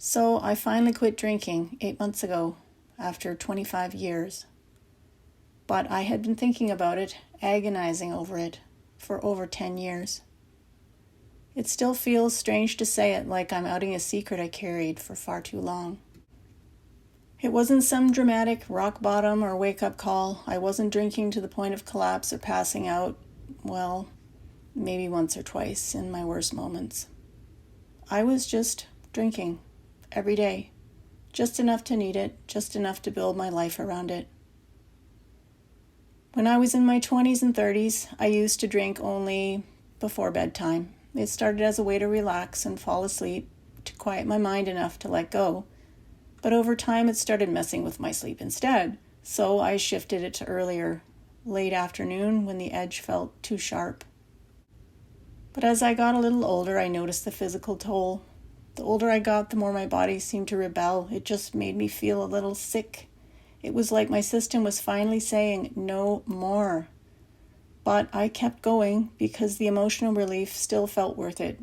So I finally quit drinking 8 months ago, after 25 years. But I had been thinking about it, agonizing over it, for over 10 years. It still feels strange to say it, like I'm outing a secret I carried for far too long. It wasn't some dramatic rock bottom or wake-up call. I wasn't drinking to the point of collapse or passing out, well, maybe once or twice in my worst moments. I was just drinking. Every day. Just enough to need it, just enough to build my life around it. When I was in my 20s and 30s, I used to drink only before bedtime. It started as a way to relax and fall asleep, to quiet my mind enough to let go. But over time, it started messing with my sleep instead, so I shifted it to earlier, late afternoon when the edge felt too sharp. But as I got a little older, I noticed the physical toll. The older I got, the more my body seemed to rebel. It just made me feel a little sick. It was like my system was finally saying, no more. But I kept going because the emotional relief still felt worth it.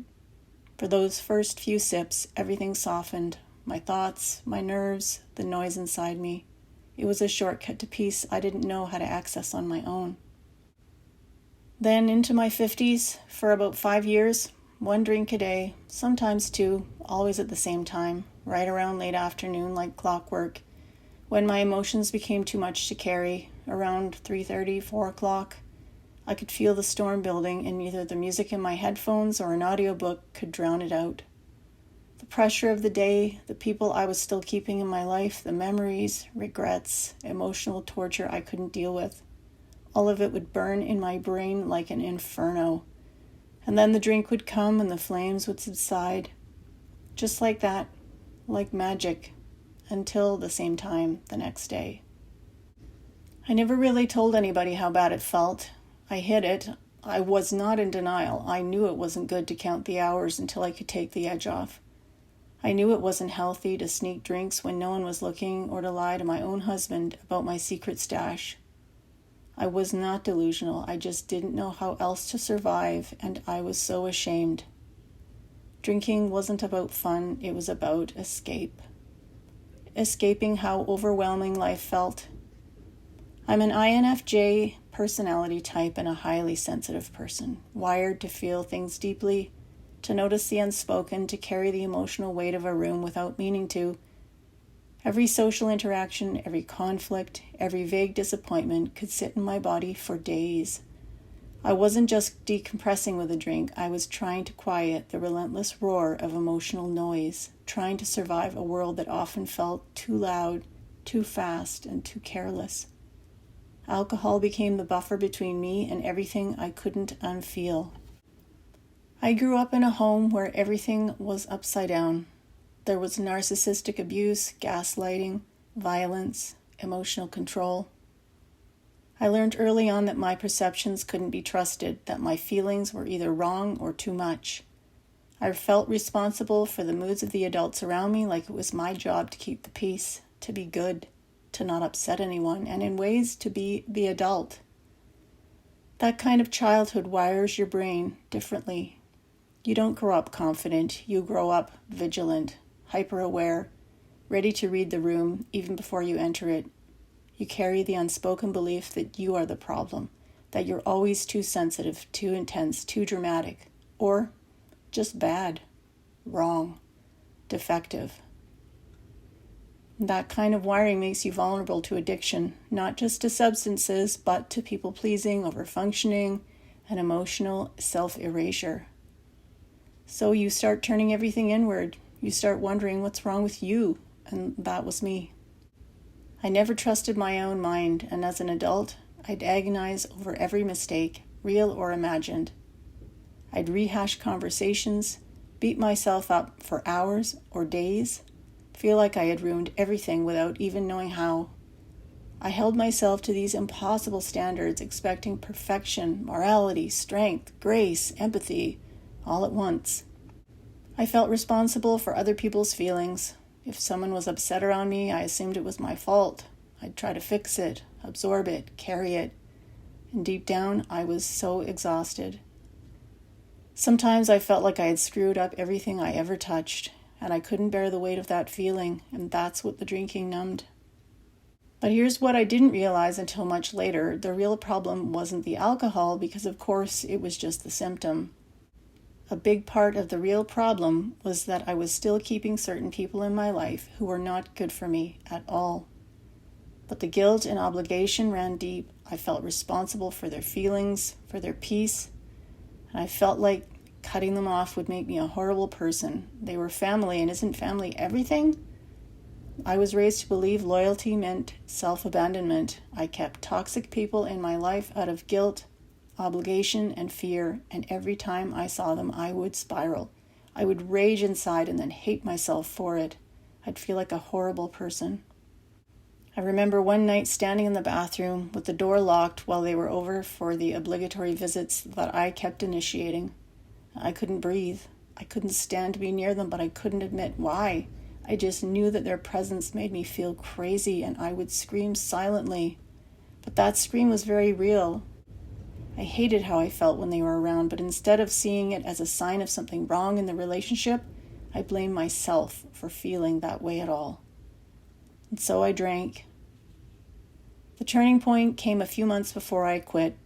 For those first few sips, everything softened. My thoughts, my nerves, the noise inside me. It was a shortcut to peace I didn't know how to access on my own. Then into my 50s, for about 5 years, 1 drink a day, sometimes 2, always at the same time, right around late afternoon like clockwork, when my emotions became too much to carry, around 3:30, 4 o'clock. I could feel the storm building, and neither the music in my headphones or an audiobook could drown it out. The pressure of the day, the people I was still keeping in my life, the memories, regrets, emotional torture I couldn't deal with. All of it would burn in my brain like an inferno. And then the drink would come and the flames would subside. Just like that, like magic, until the same time the next day. I never really told anybody how bad it felt. I hid it. I was not in denial. I knew it wasn't good to count the hours until I could take the edge off. I knew it wasn't healthy to sneak drinks when no one was looking or to lie to my own husband about my secret stash. I was not delusional. I just didn't know how else to survive, and I was so ashamed. Drinking wasn't about fun. It was about escape. Escaping how overwhelming life felt. I'm an INFJ personality type and a highly sensitive person, wired to feel things deeply, to notice the unspoken, to carry the emotional weight of a room without meaning to. Every social interaction, every conflict, every vague disappointment could sit in my body for days. I wasn't just decompressing with a drink. I was trying to quiet the relentless roar of emotional noise, trying to survive a world that often felt too loud, too fast, and too careless. Alcohol became the buffer between me and everything I couldn't unfeel. I grew up in a home where everything was upside down. There was narcissistic abuse, gaslighting, violence, emotional control. I learned early on that my perceptions couldn't be trusted, that my feelings were either wrong or too much. I felt responsible for the moods of the adults around me, like it was my job to keep the peace, to be good, to not upset anyone, and in ways to be the adult. That kind of childhood wires your brain differently. You don't grow up confident, you grow up vigilant, hyper-aware, ready to read the room even before you enter it. You carry the unspoken belief that you are the problem, that you're always too sensitive, too intense, too dramatic, or just bad, wrong, defective. That kind of wiring makes you vulnerable to addiction, not just to substances, but to people-pleasing, overfunctioning, and emotional self-erasure. So you start turning everything inward. You start wondering what's wrong with you, and that was me. I never trusted my own mind, and as an adult, I'd agonize over every mistake, real or imagined. I'd rehash conversations, beat myself up for hours or days, feel like I had ruined everything without even knowing how. I held myself to these impossible standards, expecting perfection, morality, strength, grace, empathy, all at once. I felt responsible for other people's feelings. If someone was upset around me, I assumed it was my fault. I'd try to fix it, absorb it, carry it. And deep down, I was so exhausted. Sometimes I felt like I had screwed up everything I ever touched. and I couldn't bear the weight of that feeling, and that's what the drinking numbed. But here's what I didn't realize until much later. The real problem wasn't the alcohol, because of course it was just the symptom. A big part of the real problem was that I was still keeping certain people in my life who were not good for me at all. But the guilt and obligation ran deep. I felt responsible for their feelings, for their peace, and I felt like cutting them off would make me a horrible person. They were family, and isn't family everything? I was raised to believe loyalty meant self-abandonment. I kept toxic people in my life out of guilt, obligation, and fear, and every time I saw them, I would spiral. I would rage inside and then hate myself for it. I'd feel like a horrible person. I remember one night standing in the bathroom with the door locked while they were over for the obligatory visits that I kept initiating. I couldn't breathe. I couldn't stand to be near them, but I couldn't admit why. I just knew that their presence made me feel crazy, and I would scream silently. But that scream was very real. I hated how I felt when they were around, but instead of seeing it as a sign of something wrong in the relationship, I blamed myself for feeling that way at all. And so I drank. The turning point came a few months before I quit.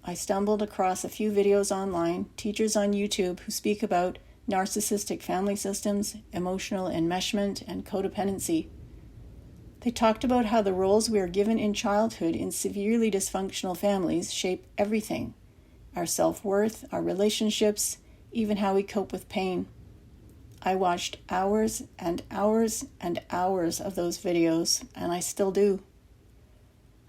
I stumbled across a few videos online, teachers on YouTube who speak about narcissistic family systems, emotional enmeshment, and codependency. They talked about how the roles we are given in childhood in severely dysfunctional families shape everything: our self-worth, our relationships, even how we cope with pain. I watched hours and hours and hours of those videos, and I still do.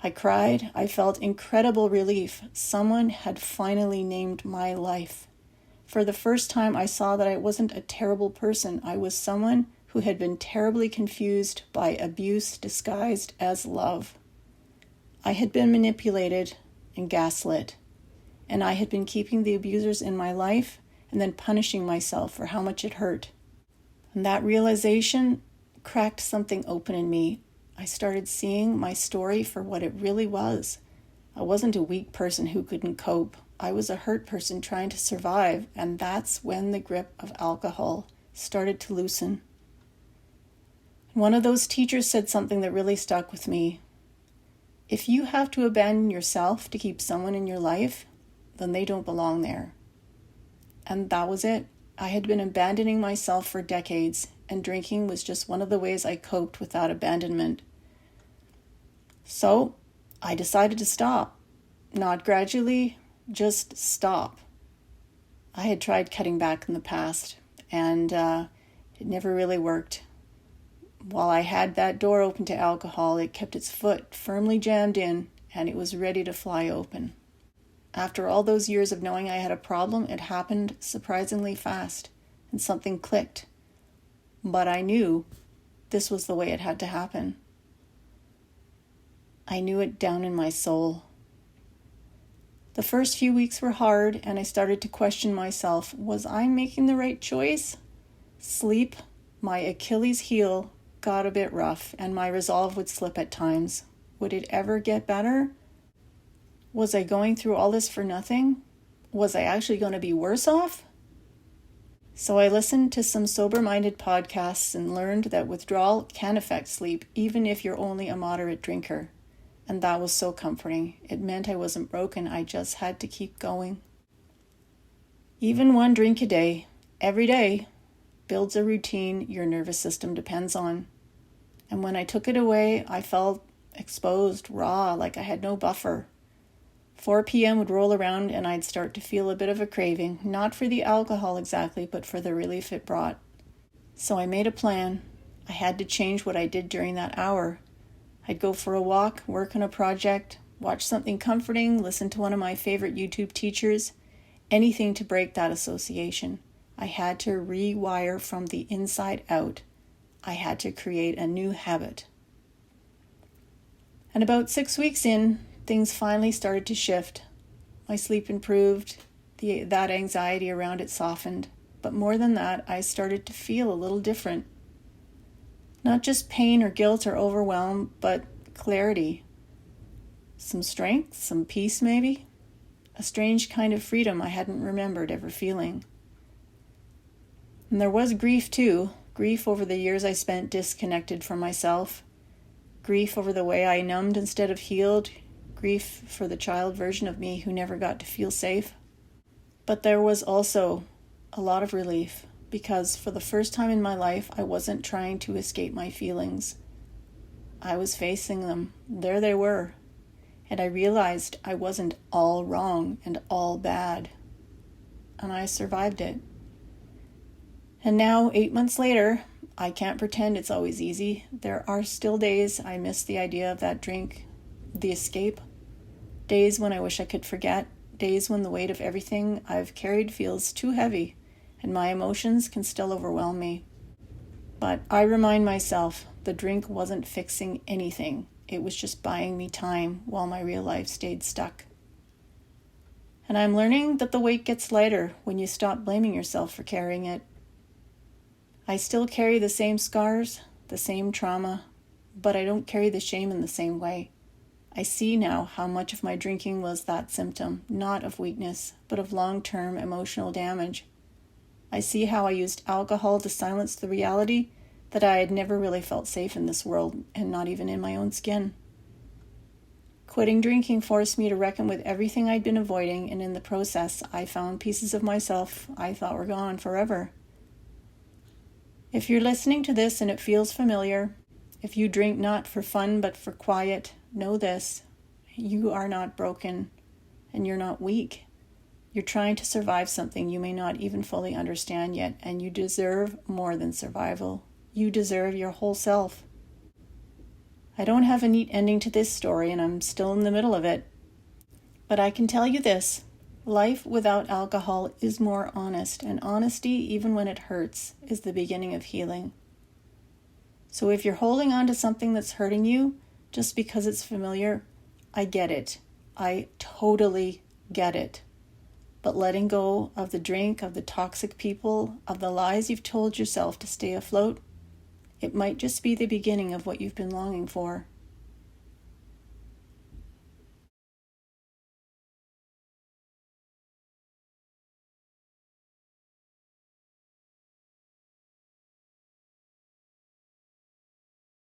I cried. I felt incredible relief. Someone had finally named my life. For the first time, I saw that I wasn't a terrible person. I was someone who had been terribly confused by abuse disguised as love. I had been manipulated and gaslit, and I had been keeping the abusers in my life and then punishing myself for how much it hurt. And that realization cracked something open in me. I started seeing my story for what it really was. I wasn't a weak person who couldn't cope. I was a hurt person trying to survive, and that's when the grip of alcohol started to loosen. One of those teachers said something that really stuck with me. If you have to abandon yourself to keep someone in your life, then they don't belong there. And that was it. I had been abandoning myself for decades, and drinking was just one of the ways I coped with that abandonment. So I decided to stop. Not gradually, just stop. I had tried cutting back in the past, and it never really worked. While I had that door open to alcohol, it kept its foot firmly jammed in, and it was ready to fly open. After all those years of knowing I had a problem, it happened surprisingly fast, and something clicked. But I knew this was the way it had to happen. I knew it down in my soul. The first few weeks were hard, and I started to question myself. Was I making the right choice? Sleep, my Achilles heel, got a bit rough, and my resolve would slip at times. Would it ever get better? Was I going through all this for nothing? Was I actually going to be worse off? So I listened to some sober-minded podcasts and learned that withdrawal can affect sleep, even if you're only a moderate drinker. And that was so comforting. It meant I wasn't broken. I just had to keep going. Even one drink a day, every day, builds a routine your nervous system depends on. And when I took it away, I felt exposed, raw, like I had no buffer. 4 p.m. would roll around and I'd start to feel a bit of a craving, not for the alcohol exactly, but for the relief it brought. So I made a plan. I had to change what I did during that hour. I'd go for a walk, work on a project, watch something comforting, listen to one of my favorite YouTube teachers, anything to break that association. I had to rewire from the inside out. I had to create a new habit. And about 6 weeks in, things finally started to shift. My sleep improved, that anxiety around it softened. But more than that, I started to feel a little different. Not just pain or guilt or overwhelm, but clarity. Some strength, some peace maybe. A strange kind of freedom I hadn't remembered ever feeling. And there was grief too. grief over the years I spent disconnected from myself, grief over the way I numbed instead of healed, grief for the child version of me who never got to feel safe. But there was also a lot of relief, because for the first time in my life, I wasn't trying to escape my feelings. I was facing them. There they were. And I realized I wasn't all wrong and all bad. And I survived it. And now, 8 months later, I can't pretend it's always easy. There are still days I miss the idea of that drink, the escape. Days when I wish I could forget. Days when the weight of everything I've carried feels too heavy, and my emotions can still overwhelm me. But I remind myself the drink wasn't fixing anything. It was just buying me time while my real life stayed stuck. And I'm learning that the weight gets lighter when you stop blaming yourself for carrying it. I still carry the same scars, the same trauma, but I don't carry the shame in the same way. I see now how much of my drinking was that symptom, not of weakness, but of long-term emotional damage. I see how I used alcohol to silence the reality that I had never really felt safe in this world, and not even in my own skin. Quitting drinking forced me to reckon with everything I'd been avoiding, and in the process, I found pieces of myself I thought were gone forever. If you're listening to this and it feels familiar, if you drink not for fun but for quiet, know this: you are not broken, and you're not weak. You're trying to survive something you may not even fully understand yet, and you deserve more than survival. You deserve your whole self. I don't have a neat ending to this story, and I'm still in the middle of it. But I can tell you this: life without alcohol is more honest, and honesty, even when it hurts, is the beginning of healing. So if you're holding on to something that's hurting you just because it's familiar, I get it. I totally get it. But letting go of the drink, of the toxic people, of the lies you've told yourself to stay afloat, it might just be the beginning of what you've been longing for.